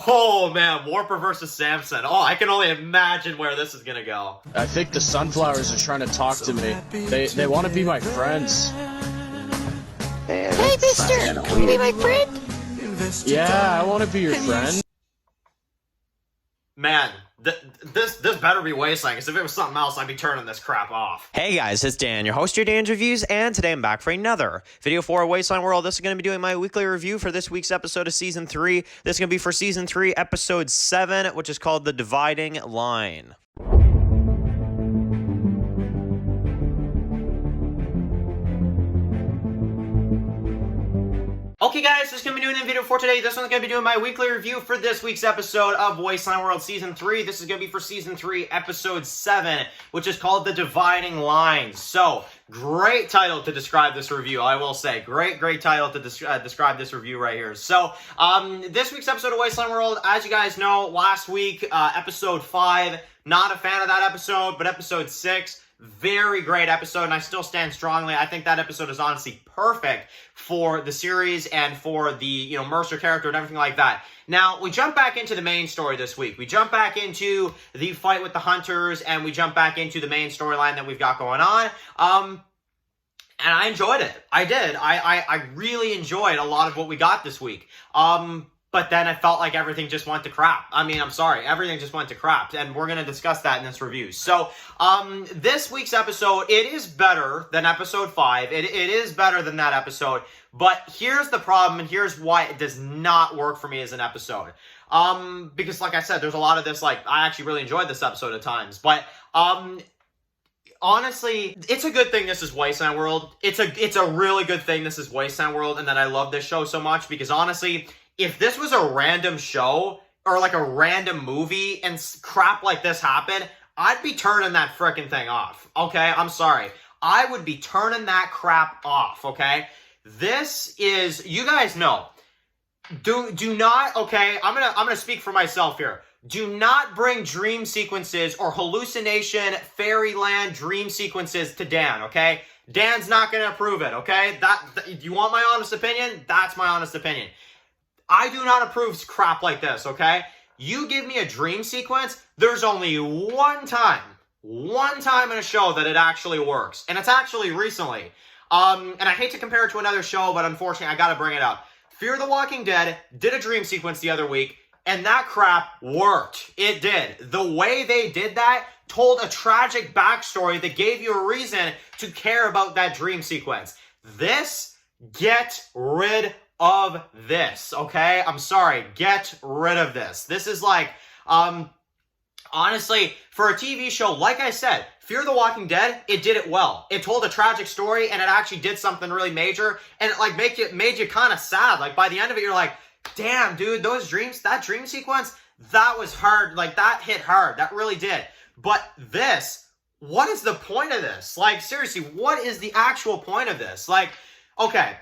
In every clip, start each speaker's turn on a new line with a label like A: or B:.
A: Oh man, Warper versus Samson. Oh, I can only imagine where this is gonna go.
B: I think the sunflowers are trying to talk to me. They want to be my friends.
C: Hey, mister! Can you be my friend?
B: Yeah, I want to be your friend.
A: Man, this better be Wasteland, because if it was something else, I'd be turning this crap off.
D: Hey guys, it's Dan, your host of TWD Reviews, and today I'm back for another video for Wasteland World. This is going to be doing my weekly review for this week's episode of Season 3. This is going to be for Season 3, Episode 7, which is called The Dividing Line.
A: Okay guys, this is going to be doing a video for today. This one's going to be doing my weekly review for this week's episode of Wasteland World Season 3. This is going to be for Season 3, Episode 7, which is called The Dividing Line. So, great title to describe this review, I will say. Great title to describe this review right here. So, this week's episode of Wasteland World, as you guys know, last week, Episode 5, not a fan of that episode, but Episode 6, very great episode, and I still stand strongly. I think that episode is honestly perfect for the series and for the, Mercer character and everything like that. Now, we jump back into the main story this week. We jump back into the fight with the hunters, and we jump back into the main storyline that we've got going on. And I enjoyed it. I did. I really enjoyed a lot of what we got this week. But then I felt like everything just went to crap. I mean, I'm sorry. Everything just went to crap. And we're going to discuss that in this review. So, this week's episode, it is better than episode 5. It is better than that episode. But here's the problem, and here's why it does not work for me as an episode. Because, like I said, there's a lot of this, I actually really enjoyed this episode at times. But, honestly, it's a good thing this is Wasteland World. It's a really good thing this is Wasteland World, and that I love this show so much. Because, honestly, if this was a random show, or a random movie, and crap like this happened, I'd be turning that frickin' thing off, okay? I'm sorry. I would be turning that crap off, okay? This is, you guys know, do not, okay, I'm gonna speak for myself here. Do not bring dream sequences or hallucination, fairyland dream sequences to Dan, okay? Dan's not gonna approve it, okay? You want my honest opinion? That's my honest opinion. I do not approve crap like this, okay? You give me a dream sequence, there's only one time in a show that it actually works. And it's actually recently. And I hate to compare it to another show, but unfortunately I gotta bring it up. Fear the Walking Dead did a dream sequence the other week, and that crap worked. It did. The way they did that told a tragic backstory that gave you a reason to care about that dream sequence. This, get rid of this, okay? I'm sorry, get rid of this. This is honestly, for a TV show, like I said, Fear the Walking Dead, it did it well. It told a tragic story, and it actually did something really major, and it made you kind of sad. By the end of it, you're like, damn, dude, that dream sequence, that was hard. That hit hard. That really did. But this, what is the point of this? Seriously, what is the actual point of this? Okay,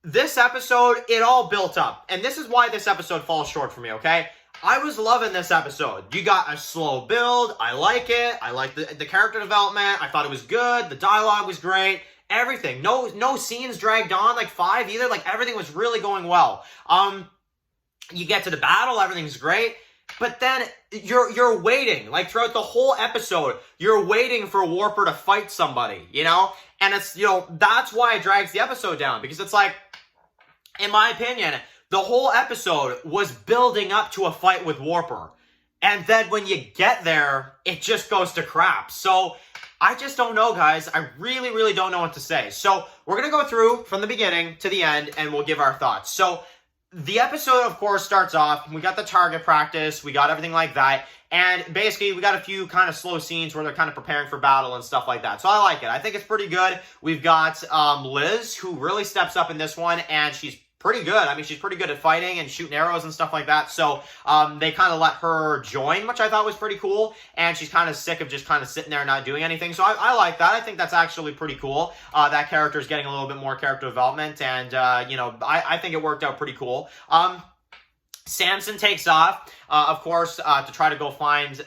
A: this episode, it all built up. And this is why this episode falls short for me, okay? I was loving this episode. You got a slow build. I like it. I like the character development. I thought it was good. The dialogue was great. Everything. No scenes dragged on 5 either. Everything was really going well. You get to the battle. Everything's great. But then you're waiting. Throughout the whole episode, you're waiting for Warper to fight somebody, And it's, that's why it drags the episode down. Because it's in my opinion, the whole episode was building up to a fight with Warper. And then when you get there, it just goes to crap. So, I just don't know, guys. I really don't know what to say. So, we're going to go through from the beginning to the end, and we'll give our thoughts. So, the episode, of course, starts off. We got the target practice. We got everything like that. And basically, we got a few kind of slow scenes where they're kind of preparing for battle and stuff like that. So I like it. I think it's pretty good. We've got Liz, who really steps up in this one, and she's pretty good. I mean, she's pretty good at fighting and shooting arrows and stuff like that. So they kind of let her join, which I thought was pretty cool. And she's kind of sick of just kind of sitting there and not doing anything. So I like that. I think that's actually pretty cool. That character is getting a little bit more character development. And, I think it worked out pretty cool. Samson takes off. of course, to try to go find,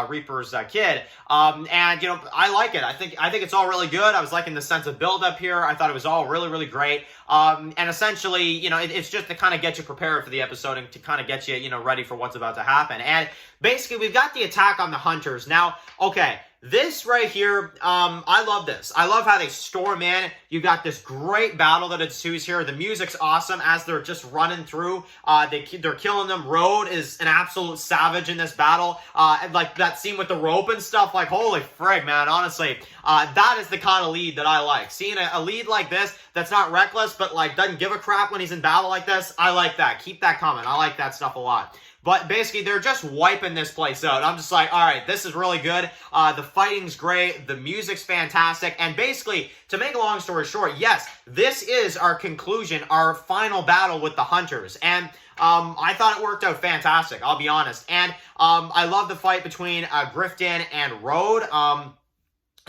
A: Reaper's kid. And, I like it. I think it's all really good. I was liking the sense of build up here. I thought it was all really, really great. And essentially, it's just to kind of get you prepared for the episode and to kind of get you, ready for what's about to happen. And basically, we've got the attack on the hunters. Now, okay, this right here, I love this. I love how they storm in. You got this great battle that ensues here. The music's awesome as they're just running through. They're killing them. Road is an absolute savage in this battle. And like that scene with the rope and stuff, like, holy frig, man, honestly. That is the kind of lead that I like. Seeing a lead like this that's not reckless, but like doesn't give a crap when he's in battle like this, I like that. Keep that coming. I like that stuff a lot. But basically, they're just wiping this place out. I'm just like, all right, this is really good. The fighting's great. The music's fantastic. And basically, to make a long story short, yes, this is our conclusion, our final battle with the hunters. And I thought it worked out fantastic, I'll be honest. And I love the fight between Grifton and Road.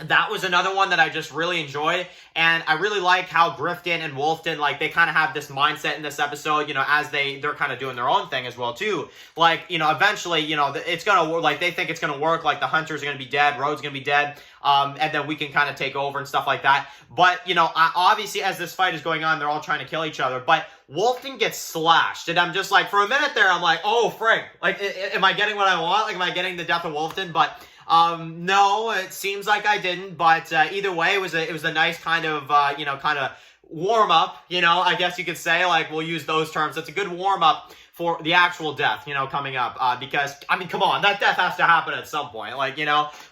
A: That was another one that I just really enjoyed, and I really like how Grifton and Wolfton, like, they kind of have this mindset in this episode, as they're kind of doing their own thing as well, too. Like, eventually, it's gonna work, like, they think it's gonna work, like, the hunters are gonna be dead, Road's gonna be dead, and then we can kind of take over and stuff like that. But, obviously, as this fight is going on, they're all trying to kill each other, but Wolfton gets slashed, and I'm just like, for a minute there, I'm like, oh, frig, like, am I getting what I want? Like, am I getting the death of Wolfton? But no, it seems like I didn't, but either way, it was a nice kind of, kind of warm up, I guess you could say, like, we'll use those terms. It's a good warm up for the actual death, coming up, because, I mean, come on, that death has to happen at some point, like,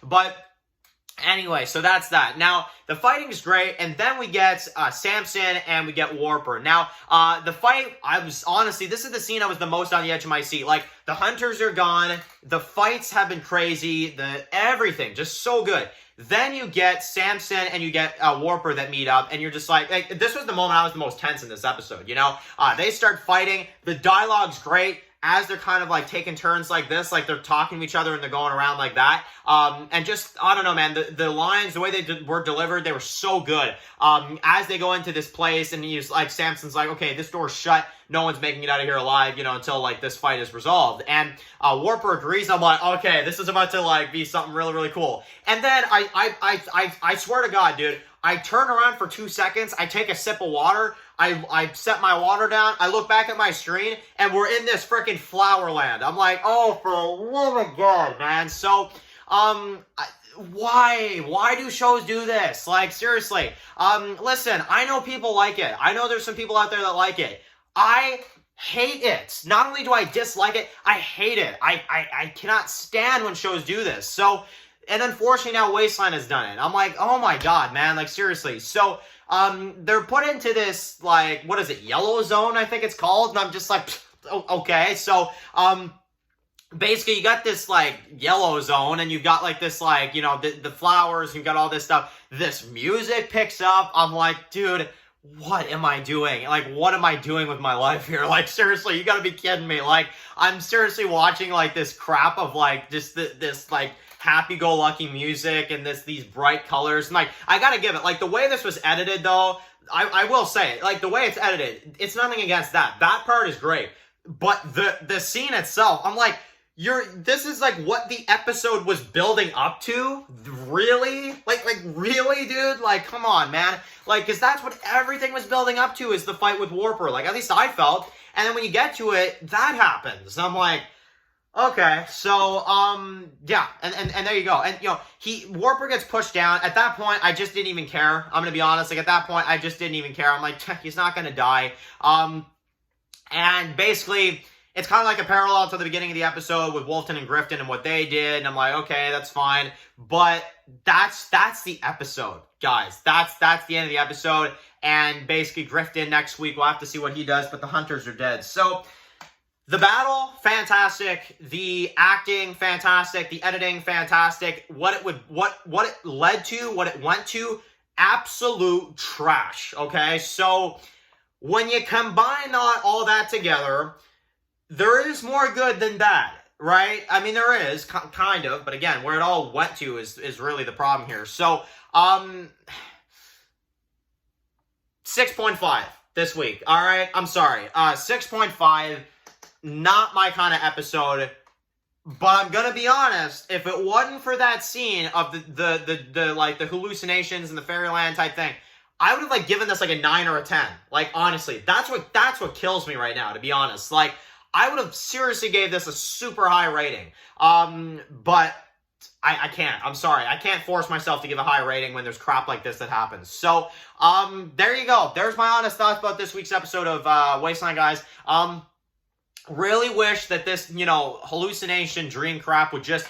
A: but anyway, so that's that. Now, the fighting is great, and then we get Samson and we get Warper. Now, the fight, this is the scene I was the most on the edge of my seat. Like, the hunters are gone, the fights have been crazy, everything, just so good. Then you get Samson and you get Warper that meet up, and you're just like, this was the moment I was the most tense in this episode, They start fighting, the dialogue's great, as they're kind of like taking turns like this, like they're talking to each other and they're going around like that. And just, I don't know, man, the lines, the way they were delivered, they were so good. As they go into this place and he's like, Samson's like, okay, this door's shut. No one's making it out of here alive, until like this fight is resolved. And Warper agrees. I'm like, okay, this is about to like be something really, really cool. And then I swear to God, dude, I turn around for 2 seconds. I take a sip of water. I set my water down. I look back at my screen, and we're in this freaking Flowerland. I'm like, oh, for the love of God, man. So, why do shows do this? Like, seriously. Listen, I know people like it. I know there's some people out there that like it. I hate it. Not only do I dislike it, I hate it. I cannot stand when shows do this. So, and unfortunately now Wasteland has done it. I'm like, oh my God, man, like, seriously. So, they're put into this, like, what is it, yellow zone, I think it's called, and I'm just like, okay, so, basically, you got this, like, yellow zone, and you've got, like, this, like, the flowers, you've got all this stuff, this music picks up, I'm like, dude, what am I doing? Like, what am I doing with my life here? Like, seriously, you gotta be kidding me. Like, I'm seriously watching, like, this crap of, like, just this, like, happy-go-lucky music and these bright colors. And, like, I gotta give it, like, the way this was edited, though, I will say it, like, the way it's edited, it's nothing against that. That part is great. But the scene itself, I'm like, this is, like, what the episode was building up to? Really? Like, really, dude? Like, come on, man. Like, because that's what everything was building up to, is the fight with Warper. Like, at least I felt. And then when you get to it, that happens. I'm like, okay, so, yeah, and there you go. And, Warper gets pushed down. At that point, I just didn't even care. I'm gonna be honest. Like, at that point, I just didn't even care. I'm like, he's not gonna die. And basically, it's kind of like a parallel to the beginning of the episode with Wolfton and Grifton and what they did. And I'm like, okay, that's fine. But that's the episode, guys. That's the end of the episode. And basically, Grifton next week, we'll have to see what he does. But the hunters are dead. So, the battle, fantastic. The acting, fantastic. The editing, fantastic. What it led to, what it went to, absolute trash. Okay, so when you combine all that together, there is more good than bad, right? I mean, there is, kind of, but again, where it all went to is really the problem here. So, 6.5 this week, all right? I'm sorry, 6.5. not my kind of episode. But I'm gonna be honest, if it wasn't for that scene of the like the hallucinations and the fairyland type thing, I would have like given this like a 9 or a 10. Like honestly, that's what kills me right now, to be honest. Like I would have seriously gave this a super high rating. But I can't. I'm sorry. I can't force myself to give a high rating when there's crap like this that happens. So, there you go. There's my honest thoughts about this week's episode of Wasteland, guys. Really wish that this, you know, hallucination dream crap would just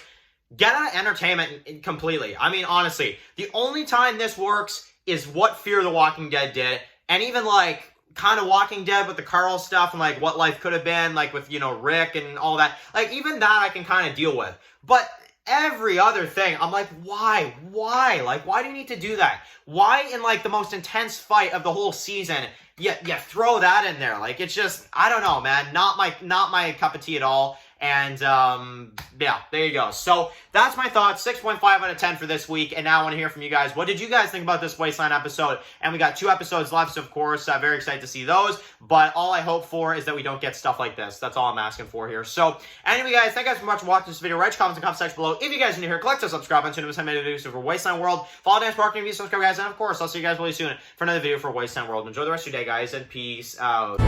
A: get out of entertainment completely. I mean, honestly, the only time this works is what Fear the Walking Dead did. And even, like, kind of Walking Dead with the Carl stuff and, like, what life could have been, like, with, you know, Rick and all that. Like, even that I can kind of deal with. But every other thing, I'm like, why? Why? Like, why do you need to do that? Why in, like, the most intense fight of the whole season, you throw that in there? Like, it's just, I don't know, man. Not my cup of tea at all. And, yeah, there you go. So, that's my thoughts. 6.5 out of 10 for this week. And now I want to hear from you guys. What did you guys think about this Wasteland episode? And we got 2 episodes left, so of course, very excited to see those. But all I hope for is that we don't get stuff like this. That's all I'm asking for here. So, anyway, guys, thank you guys so much for watching this video. Write your comments in the comment section below. If you guys are new here, click the subscribe button to miss any videos for Wasteland World. Follow Dance Marketing Reviews, subscribe, guys. And, of course, I'll see you guys really soon for another video for Wasteland World. Enjoy the rest of your day, guys, and peace out.